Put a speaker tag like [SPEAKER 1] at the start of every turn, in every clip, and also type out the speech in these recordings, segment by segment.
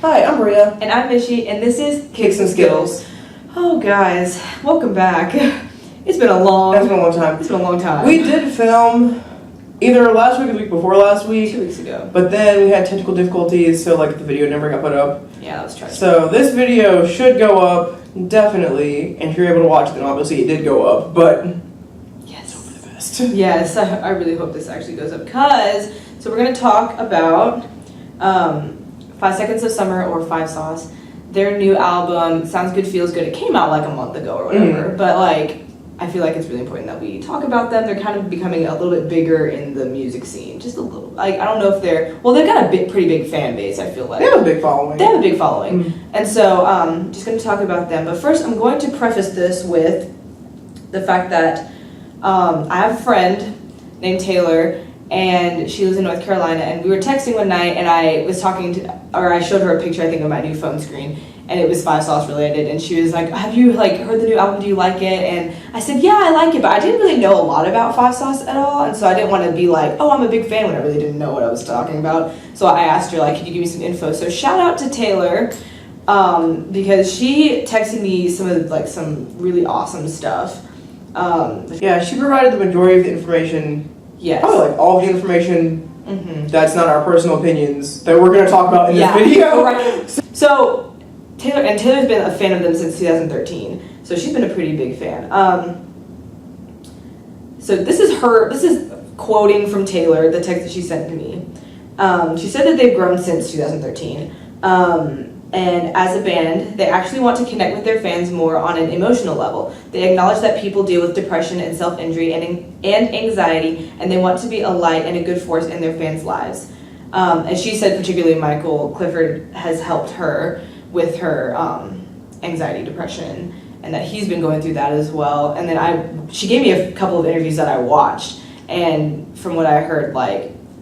[SPEAKER 1] Hi, I'm Bria.
[SPEAKER 2] And I'm Mishi, and this is
[SPEAKER 1] Kicks and Skittles.
[SPEAKER 2] Oh, guys, welcome back. It's been a long time.
[SPEAKER 1] We did film either last week or the week before last week.
[SPEAKER 2] 2 weeks ago.
[SPEAKER 1] But then we had technical difficulties, so the video never got put up.
[SPEAKER 2] Yeah, that was tragic.
[SPEAKER 1] So this video should go up, definitely. And if you're able to watch it, then obviously it did go up, but
[SPEAKER 2] yes,
[SPEAKER 1] hope for the best.
[SPEAKER 2] Yes, I really hope this actually goes up, so we're going to talk about 5 Seconds of Summer, or Five Sauce. Their new album, Sounds Good, Feels Good. It came out like a month ago or whatever, but I feel like it's really important that we talk about them. They're kind of becoming a little bit bigger in the music scene, just a little. I don't know if they've got a pretty big fan base, I feel like.
[SPEAKER 1] They have a big following.
[SPEAKER 2] And so just going to talk about them. But first, I'm going to preface this with the fact that I have a friend named Taylor, and she lives in North Carolina, and we were texting one night, and I showed her a picture, I think, of my new phone screen, and it was Five Sauce related, and she was like, have you heard the new album, do you like it? And I said, yeah, I like it, but I didn't really know a lot about Five Sauce at all, and so I didn't want to be like, oh, I'm a big fan, when I really didn't know what I was talking about. So I asked her, could you give me some info? So shout out to Taylor, because she texted me some really awesome stuff.
[SPEAKER 1] Yeah, she provided the majority of the information.
[SPEAKER 2] Yes.
[SPEAKER 1] Probably all of the information that's not our personal opinions that we're going to talk about in this video.
[SPEAKER 2] Right. So Taylor's been a fan of them since 2013. So she's been a pretty big fan. So this is quoting from Taylor, the text that she sent to me. She said that they've grown since 2013. And as a band, they actually want to connect with their fans more on an emotional level. They acknowledge that people deal with depression and self-injury and anxiety, and they want to be a light and a good force in their fans' lives. And she said particularly Michael Clifford has helped her with her anxiety, depression, and that he's been going through that as well. And then she gave me a couple of interviews that I watched, and from what I heard,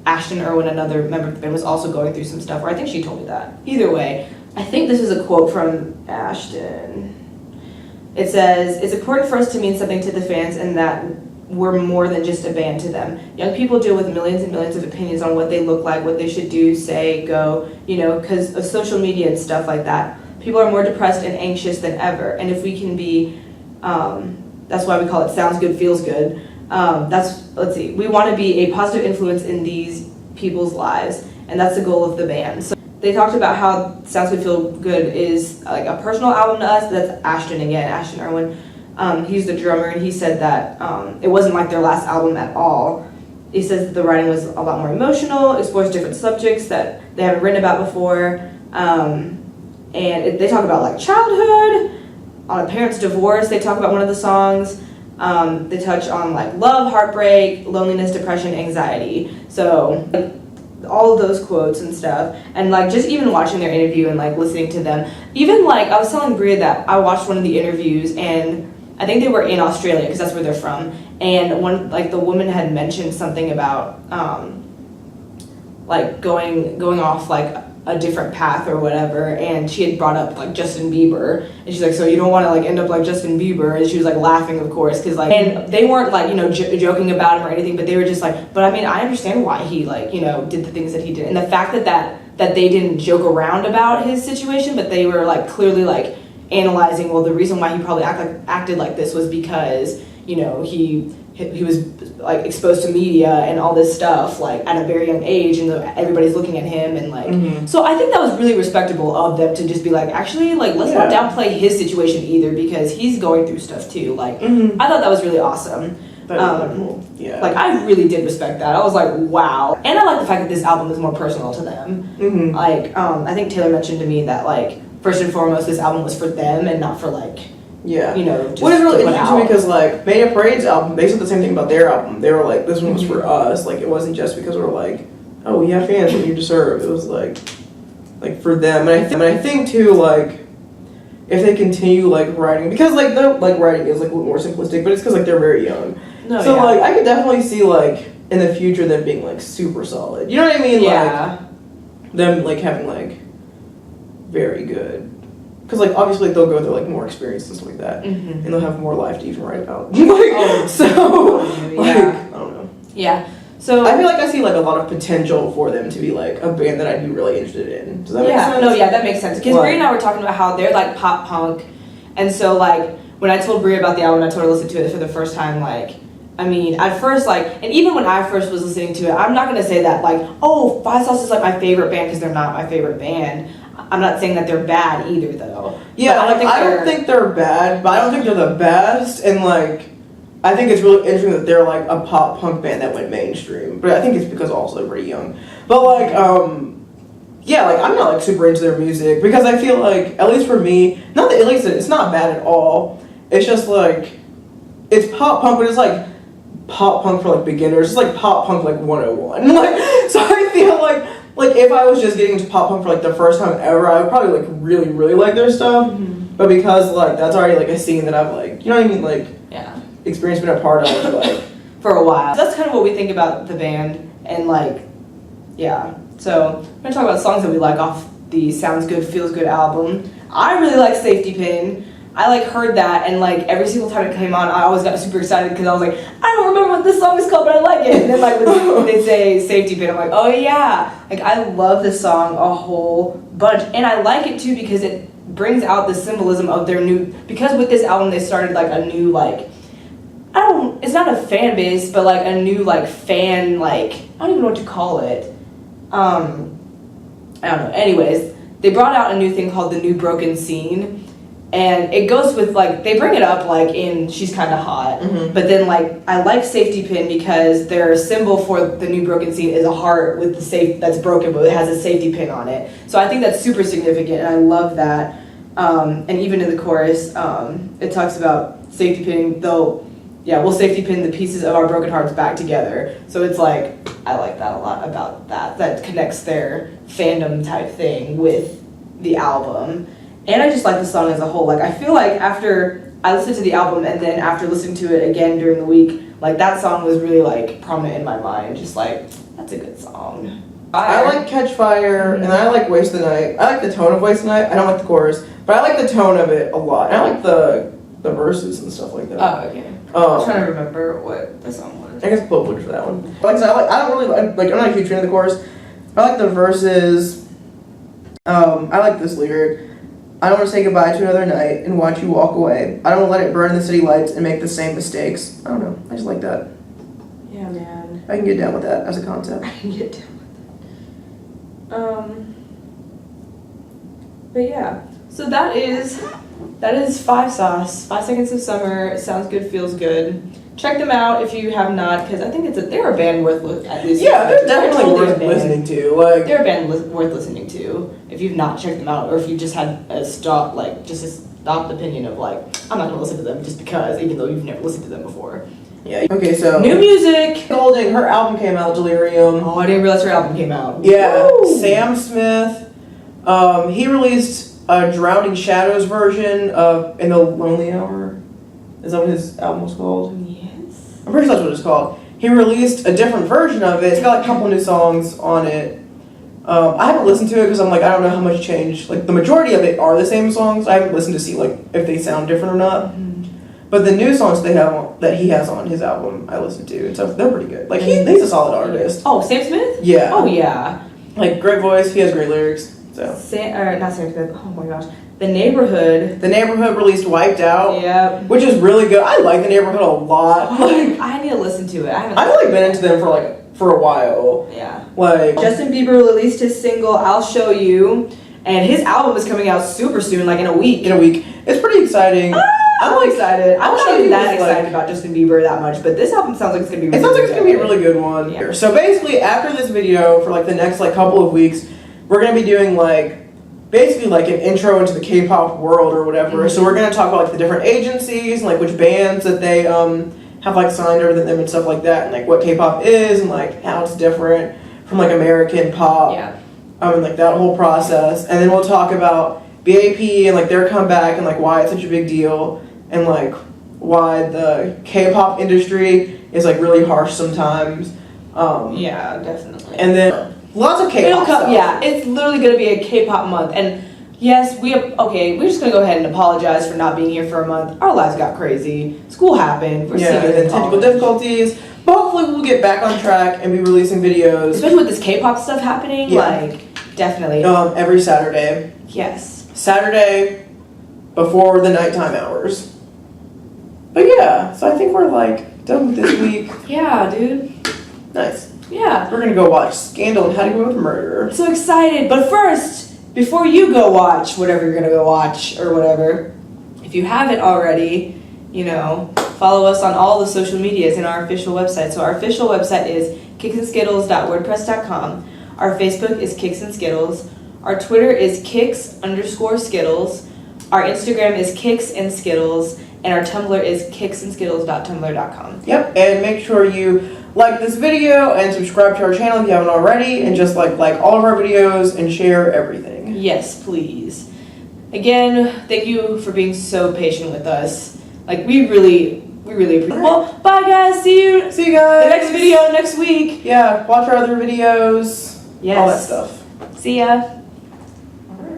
[SPEAKER 2] Ashton Irwin, another member of the band, was also going through some stuff, or I think she told me that. Either way, I think this is a quote from Ashton. It says, "It's important for us to mean something to the fans and that we're more than just a band to them. Young people deal with millions and millions of opinions on what they look like, what they should do, say, go, because of social media and stuff like that. People are more depressed and anxious than ever. And if we can be, that's why we call it Sounds Good, Feels Good. We want to be a positive influence in these people's lives, and that's the goal of the band." So they talked about how Sounds Good, Feel Good is a personal album to us. That's Ashton Irwin. He's the drummer, and he said that it wasn't like their last album at all. He says that the writing was a lot more emotional, explores different subjects that they haven't written about before, and they talk about childhood, on a parent's divorce. They talk about one of the songs. They touch on love, heartbreak, loneliness, depression, anxiety. So all of those quotes and stuff, and just even watching their interview and listening to them. Even I was telling Bria that I watched one of the interviews, and I think they were in Australia because that's where they're from. And one the woman had mentioned something about going off a different path or whatever, and she had brought up Justin Bieber, and she's like, so you don't want to end up like Justin Bieber? And she was laughing, of course, because and they weren't joking about him or anything, but they were just but I mean, I understand why he did the things that he did, and the fact that they didn't joke around about his situation, but they were clearly analyzing, well, the reason why he probably acted like this was because he was exposed to media and all this stuff at a very young age, and everybody's looking at him, and so I think that was really respectable of them to just be actually let's not downplay his situation either, because he's going through stuff too. I thought that was really awesome.
[SPEAKER 1] Cool. Yeah.
[SPEAKER 2] I really did respect that. I was wow. And I like the fact that this album is more personal to them. I think Taylor mentioned to me that first and foremost, this album was for them and not for just
[SPEAKER 1] what is really interesting because Mania Parade's album, they said the same thing about their album. They were this one was for us. It wasn't just because we're oh, we have fans that you deserve. It was for them. And I think too if they continue writing, because the writing is a little more simplistic, but it's because they're very young.
[SPEAKER 2] No,
[SPEAKER 1] so
[SPEAKER 2] yeah.
[SPEAKER 1] I could definitely see in the future them being super solid. You know what I mean?
[SPEAKER 2] Yeah.
[SPEAKER 1] Them having very good. Because obviously they'll go through more experience and stuff like that, and they'll have more life to even write about. I don't know.
[SPEAKER 2] Yeah. So
[SPEAKER 1] I feel like I see like a lot of potential for them to be like a band that I'd be really interested in. Does that make sense?
[SPEAKER 2] No, yeah, that makes sense. Because Brie and I were talking about how they're like pop punk, and so like when I told Brie about the album, I told her to listen to it for the first time. Like, I mean, at first, like, and even when I first was listening to it, I'm not gonna say that like, oh, Five Sauce is like my favorite band because they're not my favorite band. I'm not saying that they're bad either, though.
[SPEAKER 1] Yeah, I don't think they're bad, but I don't think they're the best, and like. I think it's really interesting that they're like a pop punk band that went mainstream, but I think it's because also they're pretty young. But like, yeah, like I'm not like super into their music because I feel like, at least for me, not that at least it's not bad at all. It's just like it's pop punk, but it's like pop punk for like beginners. It's like pop punk like 101. Like, so I feel like if I was just getting into pop punk for like the first time ever, I would probably like really really like their stuff. Mm-hmm. But because like that's already like a scene that I've like, you know what I mean, like experience been a part of like
[SPEAKER 2] for a while. That's kind of what we think about the band, and like so we're gonna talk about songs that we like off the Sounds Good Feels Good album. I really like Safety Pin. I like heard that, and like every single time it came on I always got super excited because I was like, I don't remember what this song is called, but I like it. And then like when they say Safety Pin, I'm like, oh yeah, like I love this song a whole bunch, and I like it too because it brings out the symbolism of their new, because with this album they started like a new like, it's not a fan base, but like a new like fan, like I don't even know what to call it. I don't know. Anyways, they brought out a new thing called the New Broken Scene, and it goes with like, they bring it up like in She's Kinda Hot, but then like I like Safety Pin because their symbol for the New Broken Scene is a heart with the safe that's broken, but it has a safety pin on it. So I think that's super significant, and I love that. And even in the chorus, it talks about safety pinning, though. Yeah, we'll safety pin the pieces of our broken hearts back together. So it's like, I like that a lot about that. That connects their fandom type thing with the album. And I just like the song as a whole. Like, I feel like after I listened to the album and then after listening to it again during the week, like that song was really like prominent in my mind. Just like, that's a good song.
[SPEAKER 1] I like Catch Fire, and I like Waste the Night. I like the tone of Waste the Night. I don't like the chorus, but I like the tone of it a lot. And I like the verses and stuff like that.
[SPEAKER 2] Oh, okay. I'm trying to remember what the song was.
[SPEAKER 1] I guess put for that one. Like I said, I don't really like. I'm not a huge fan of the chorus. I like the verses. I like this lyric. I don't want to say goodbye to another night and watch you walk away. I don't want to let it burn in the city lights and make the same mistakes. I don't know. I just like that.
[SPEAKER 2] Yeah, man.
[SPEAKER 1] I can get down with that as a concept.
[SPEAKER 2] I can get down with that. But yeah. So that is Five Sauce. 5 Seconds of Summer. Sounds Good, Feels Good. Check them out if you have not, because I think they're a band worth at least.
[SPEAKER 1] Yeah, they're definitely worth listening to. Like,
[SPEAKER 2] they're a band worth listening to if you've not checked them out, or if you just had a stopped opinion of like, I'm not gonna listen to them just because, even though you've never listened to them before.
[SPEAKER 1] Yeah. Okay, so
[SPEAKER 2] new music.
[SPEAKER 1] Golding, her album came out, Delirium.
[SPEAKER 2] Oh, I didn't realize her album came out.
[SPEAKER 1] Yeah.
[SPEAKER 2] Woo!
[SPEAKER 1] Sam Smith. He released a Drowning Shadows version of In the Lonely Hour. Is that what his album was called?
[SPEAKER 2] Yes.
[SPEAKER 1] I'm pretty sure that's what it's called. He released a different version of it. It's got like a couple new songs on it. I haven't listened to it because I'm like, I don't know how much changed. Like the majority of it are the same songs. I haven't listened to see like if they sound different or not. Mm-hmm. But the new songs that he has on his album, I listened to, and so they're pretty good. Like he's a solid artist.
[SPEAKER 2] Oh, Sam Smith?
[SPEAKER 1] Yeah.
[SPEAKER 2] Oh yeah.
[SPEAKER 1] Like great voice. He has great lyrics. So.
[SPEAKER 2] Not Sam Smith. Oh my gosh. The Neighborhood.
[SPEAKER 1] The Neighborhood released Wiped Out.
[SPEAKER 2] Yeah.
[SPEAKER 1] Which is really good. I like The Neighborhood a lot.
[SPEAKER 2] Like, I need to listen to it.
[SPEAKER 1] I've like been into them for a while.
[SPEAKER 2] Yeah.
[SPEAKER 1] Like
[SPEAKER 2] Justin Bieber released his single I'll Show You, and his album is coming out super soon, like in a week.
[SPEAKER 1] It's pretty exciting.
[SPEAKER 2] I'm excited. I'm not even that excited about Justin Bieber that much, but this album sounds like it's gonna be.
[SPEAKER 1] It sounds like it's gonna be a really good one. Yeah. So basically, after this video, for like the next like couple of weeks, we're gonna be doing like basically like an intro into the K-pop world or whatever. Mm-hmm. So we're gonna talk about like the different agencies and like which bands that they have like signed under them and stuff like that, and like what K-pop is and like how it's different from like American pop.
[SPEAKER 2] Yeah.
[SPEAKER 1] And like that whole process, and then we'll talk about BAP and like their comeback and like why it's such a big deal, and like why the K-pop industry is like really harsh sometimes.
[SPEAKER 2] Yeah, definitely.
[SPEAKER 1] And then lots of K-pop stuff.
[SPEAKER 2] Yeah, it's literally gonna be a K-pop month, and Yes, we're just gonna go ahead and apologize for not being here for a month. Our lives got crazy. School happened. We're
[SPEAKER 1] Yeah,
[SPEAKER 2] seniors
[SPEAKER 1] and
[SPEAKER 2] in
[SPEAKER 1] technical
[SPEAKER 2] college.
[SPEAKER 1] difficulties. But hopefully we'll get back on track and be releasing videos
[SPEAKER 2] Especially with this K-pop stuff happening,
[SPEAKER 1] Yeah.
[SPEAKER 2] like definitely.
[SPEAKER 1] every Saturday.
[SPEAKER 2] Yes.
[SPEAKER 1] Saturday before the nighttime hours. But yeah, so I think we're like done with this week.
[SPEAKER 2] Yeah, dude.
[SPEAKER 1] Nice.
[SPEAKER 2] Yeah.
[SPEAKER 1] We're gonna go watch Scandal and How to Get Away with Murder.
[SPEAKER 2] So excited. But first, before you go watch whatever you're gonna go watch or whatever, if you haven't already, follow us on all the social medias and our official website. So our official website is kicksandskittles.wordpress.com. Our Facebook is Kicks and Skittles. Our Twitter is Kicks_Skittles. Our Instagram is Kicks and Skittles. And our Tumblr is kicksandskittles.tumblr.com.
[SPEAKER 1] Yep, and make sure you like this video and subscribe to our channel if you haven't already, and just like all of our videos and share everything.
[SPEAKER 2] Yes, please. Again, thank you for being so patient with us. We really appreciate it. Well, bye guys. See you
[SPEAKER 1] guys.
[SPEAKER 2] The next video next week.
[SPEAKER 1] Yeah, watch our other videos.
[SPEAKER 2] Yes.
[SPEAKER 1] All that stuff.
[SPEAKER 2] See ya.